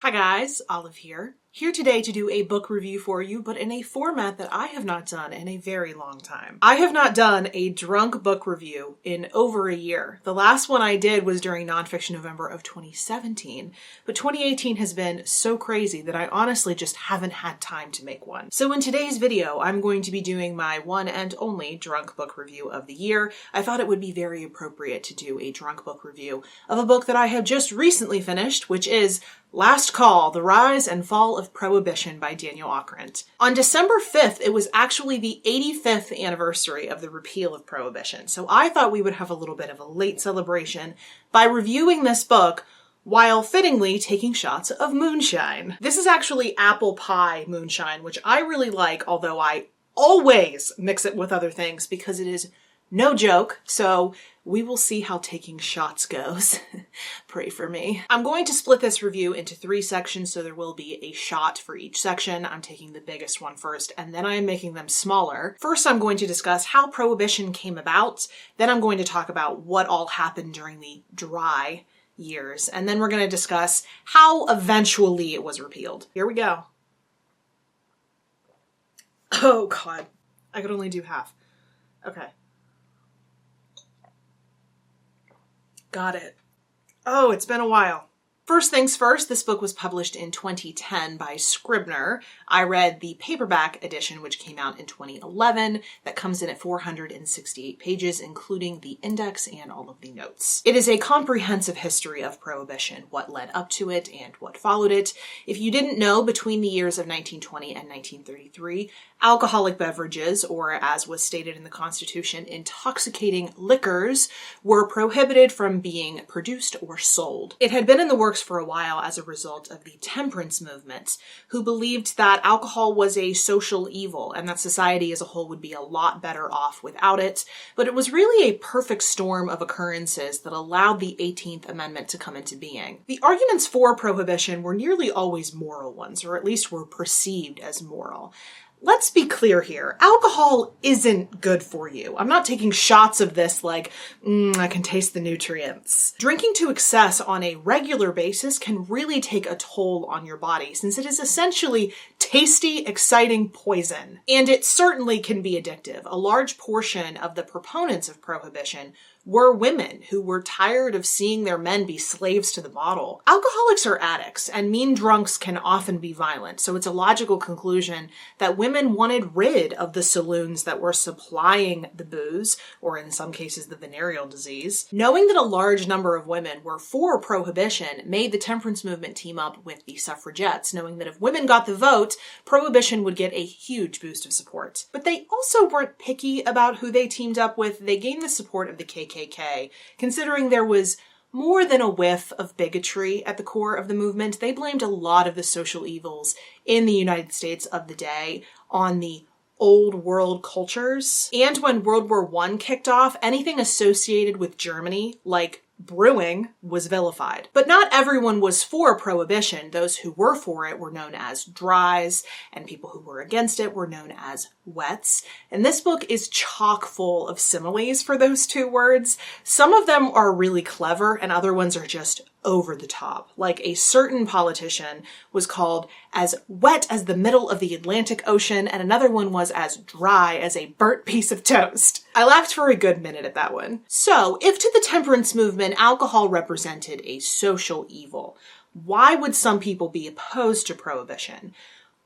Hi guys, Olive here. Here today to do a book review for you, but in a format that I have not done in a very long time. I have not done a drunk book review in over a year. The last one I did was during Nonfiction November of 2017, but 2018 has been so crazy that I honestly just haven't had time to make one. So in today's video, I'm going to be doing my one and only drunk book review of the year. I thought it would be very appropriate to do a drunk book review of a book that I have just recently finished, which is Last Call, The Rise and Fall of Prohibition by Daniel Okrent. On December 5th, it was actually the 85th anniversary of the repeal of Prohibition, so I thought we would have a little bit of a late celebration by reviewing this book while fittingly taking shots of moonshine. This is actually apple pie moonshine, which I really like, although I always mix it with other things because it is no joke, so we will see how taking shots goes. Pray for me. I'm going to split this review into 3 sections, so there will be a shot for each section. I'm taking the biggest one first, and then I am making them smaller. First, I'm going to discuss how Prohibition came about. Then I'm going to talk about what all happened during the dry years. And then we're going to discuss how eventually it was repealed. Here we go. Oh God, I could only do half. Okay. Got it. Oh, it's been a while. First things first, this book was published in 2010 by Scribner. I read the paperback edition, which came out in 2011. That comes in at 468 pages, including the index and all of the notes. It is a comprehensive history of Prohibition, what led up to it and what followed it. If you didn't know, between the years of 1920 and 1933, alcoholic beverages, or as was stated in the Constitution, intoxicating liquors, were prohibited from being produced or sold. It had been in the works for a while as a result of the temperance movement, who believed that alcohol was a social evil and that society as a whole would be a lot better off without it. But it was really a perfect storm of occurrences that allowed the 18th Amendment to come into being. The arguments for prohibition were nearly always moral ones, or at least were perceived as moral. Let's be clear here. Alcohol isn't good for you. I'm not taking shots of this like, I can taste the nutrients. Drinking to excess on a regular basis can really take a toll on your body, since it is essentially tasty, exciting poison. And it certainly can be addictive. A large portion of the proponents of prohibition were women who were tired of seeing their men be slaves to the bottle. Alcoholics are addicts, and mean drunks can often be violent, so it's a logical conclusion that women wanted rid of the saloons that were supplying the booze, or in some cases the venereal disease. Knowing that a large number of women were for prohibition made the temperance movement team up with the suffragettes, knowing that if women got the vote, prohibition would get a huge boost of support. But they also weren't picky about who they teamed up with. They gained the support of the KKK, considering there was more than a whiff of bigotry at the core of the movement. They blamed a lot of the social evils in the United States of the day on the old world cultures. And when World War I kicked off, anything associated with Germany, like brewing, was vilified. But not everyone was for prohibition. Those who were for it were known as dries, and people who were against it were known as wets. And this book is chock full of similes for those two words. Some of them are really clever, and other ones are just over the top. Like a certain politician was called as wet as the middle of the Atlantic Ocean, and another one was as dry as a burnt piece of toast. I laughed for a good minute at that one. So, if to the temperance movement alcohol represented a social evil, why would some people be opposed to prohibition?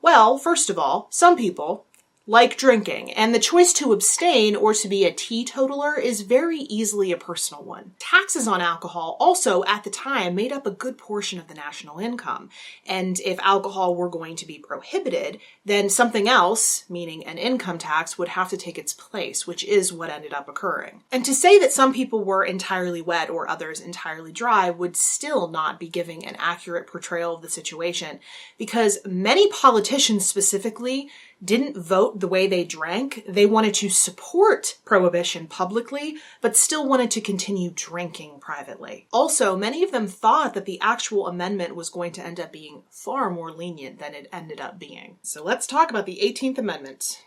Well, first of all, some people like drinking, and the choice to abstain or to be a teetotaler is very easily a personal one. Taxes on alcohol also, at the time, made up a good portion of the national income, and if alcohol were going to be prohibited, then something else, meaning an income tax, would have to take its place, which is what ended up occurring. And to say that some people were entirely wet or others entirely dry would still not be giving an accurate portrayal of the situation, because many politicians specifically didn't vote the way they drank. They wanted to support prohibition publicly, but still wanted to continue drinking privately. Also, many of them thought that the actual amendment was going to end up being far more lenient than it ended up being. So let's talk about the 18th Amendment.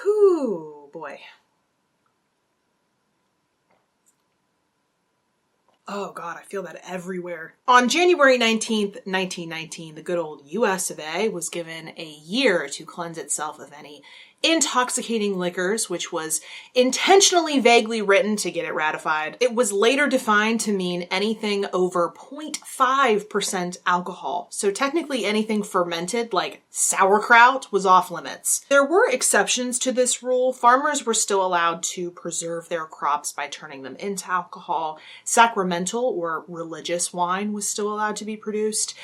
Whew, boy. Oh God, I feel that everywhere. On January 19th, 1919, the good old US of A was given a year to cleanse itself of any intoxicating liquors, which was intentionally vaguely written to get it ratified. It was later defined to mean anything over 0.5% alcohol. So technically anything fermented, like sauerkraut, was off limits. There were exceptions to this rule. Farmers were still allowed to preserve their crops by turning them into alcohol. Sacramental or religious wine was still allowed to be produced.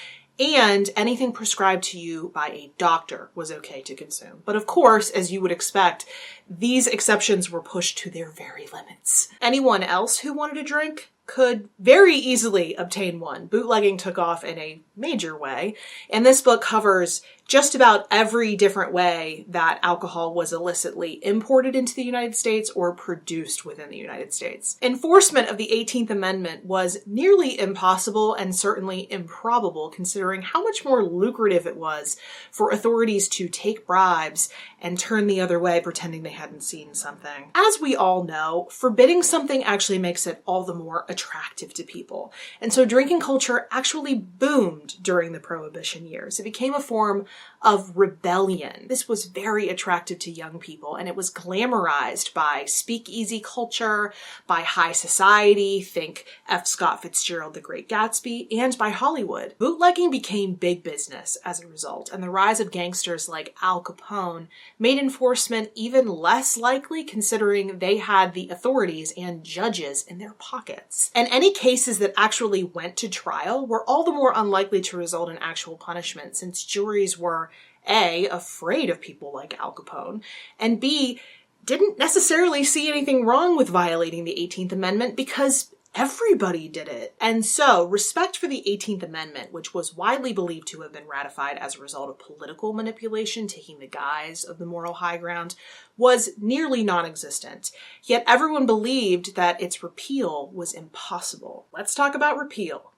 And anything prescribed to you by a doctor was okay to consume. But of course, as you would expect, these exceptions were pushed to their very limits. Anyone else who wanted a drink could very easily obtain one. Bootlegging took off in a major way, and this book covers just about every different way that alcohol was illicitly imported into the United States or produced within the United States. Enforcement of the 18th Amendment was nearly impossible and certainly improbable, considering how much more lucrative it was for authorities to take bribes and turn the other way pretending they hadn't seen something. As we all know, forbidding something actually makes it all the more attractive to people. And so drinking culture actually boomed during the Prohibition years. It became a form of rebellion. This was very attractive to young people, and it was glamorized by speakeasy culture, by high society, think F. Scott Fitzgerald, The Great Gatsby, and by Hollywood. Bootlegging became big business as a result, and the rise of gangsters like Al Capone made enforcement even less likely, considering they had the authorities and judges in their pockets. And any cases that actually went to trial were all the more unlikely to result in actual punishment, since juries were A, afraid of people like Al Capone, and B, didn't necessarily see anything wrong with violating the 18th Amendment because everybody did it. And so, respect for the 18th Amendment, which was widely believed to have been ratified as a result of political manipulation taking the guise of the moral high ground, was nearly non-existent. Yet everyone believed that its repeal was impossible. Let's talk about repeal.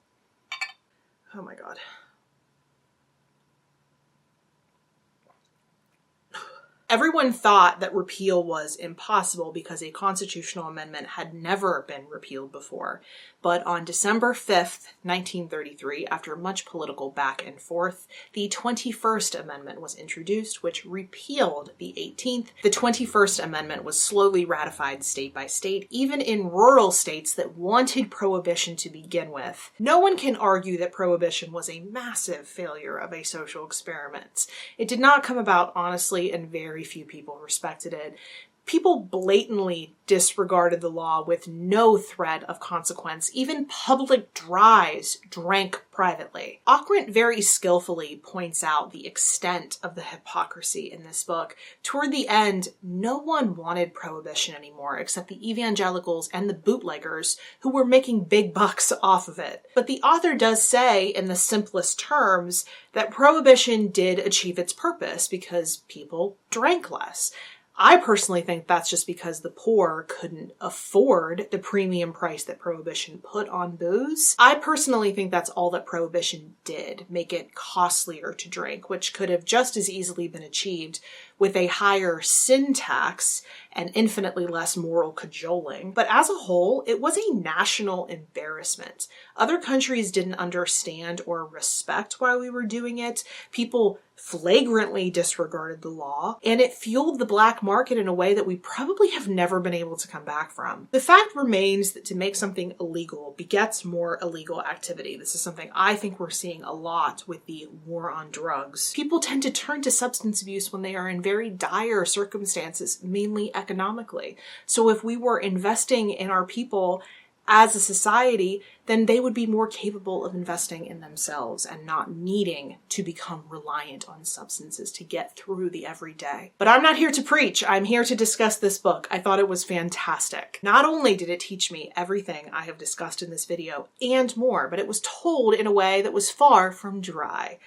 Oh my God. Everyone thought that repeal was impossible because a constitutional amendment had never been repealed before. But on December 5th, 1933, after much political back and forth, the 21st Amendment was introduced, which repealed the 18th. The 21st Amendment was slowly ratified state by state, even in rural states that wanted prohibition to begin with. No one can argue that prohibition was a massive failure of a social experiment. It did not come about honestly, and very few people respected it. People blatantly disregarded the law with no threat of consequence. Even public drives drank privately. Okrent very skillfully points out the extent of the hypocrisy in this book. Toward the end, no one wanted prohibition anymore except the evangelicals and the bootleggers who were making big bucks off of it. But the author does say, in the simplest terms, that prohibition did achieve its purpose because people drank less. I personally think that's just because the poor couldn't afford the premium price that Prohibition put on booze. I personally think that's all that Prohibition did, make it costlier to drink, which could have just as easily been achieved with a higher sin tax and infinitely less moral cajoling. But as a whole, it was a national embarrassment. Other countries didn't understand or respect why we were doing it. People flagrantly disregarded the law, and it fueled the black market in a way that we probably have never been able to come back from. The fact remains that to make something illegal begets more illegal activity. This is something I think we're seeing a lot with the war on drugs. People tend to turn to substance abuse when they are in very dire circumstances, mainly economically. So if we were investing in our people as a society, then they would be more capable of investing in themselves and not needing to become reliant on substances to get through the everyday. But I'm not here to preach. I'm here to discuss this book. I thought it was fantastic. Not only did it teach me everything I have discussed in this video and more, but it was told in a way that was far from dry.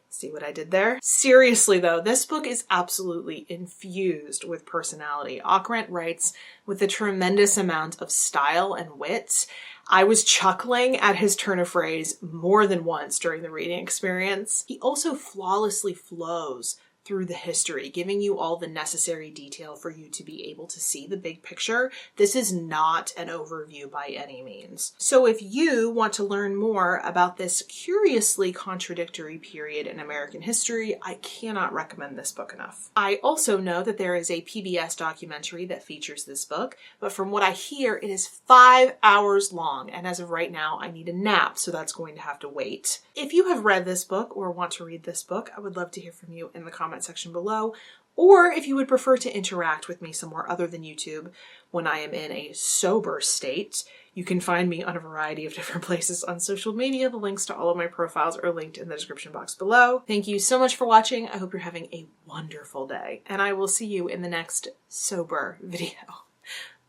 See what I did there? Seriously though, this book is absolutely infused with personality. Okrent writes with a tremendous amount of style and wit. I was chuckling at his turn of phrase more than once during the reading experience. He also flawlessly flows through the history, giving you all the necessary detail for you to be able to see the big picture. This is not an overview by any means. So if you want to learn more about this curiously contradictory period in American history, I cannot recommend this book enough. I also know that there is a PBS documentary that features this book, but from what I hear, it is 5 hours long, and as of right now, I need a nap, so that's going to have to wait. If you have read this book or want to read this book, I would love to hear from you in the comment section below, or if you would prefer to interact with me somewhere other than YouTube when I am in a sober state, you can find me on a variety of different places on social media. The links to all of my profiles are linked in the description box below. Thank you so much for watching. I hope you're having a wonderful day, and I will see you in the next sober video.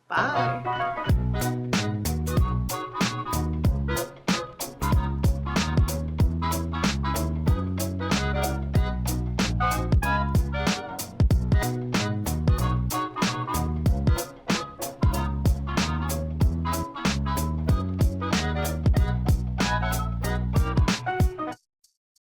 Bye.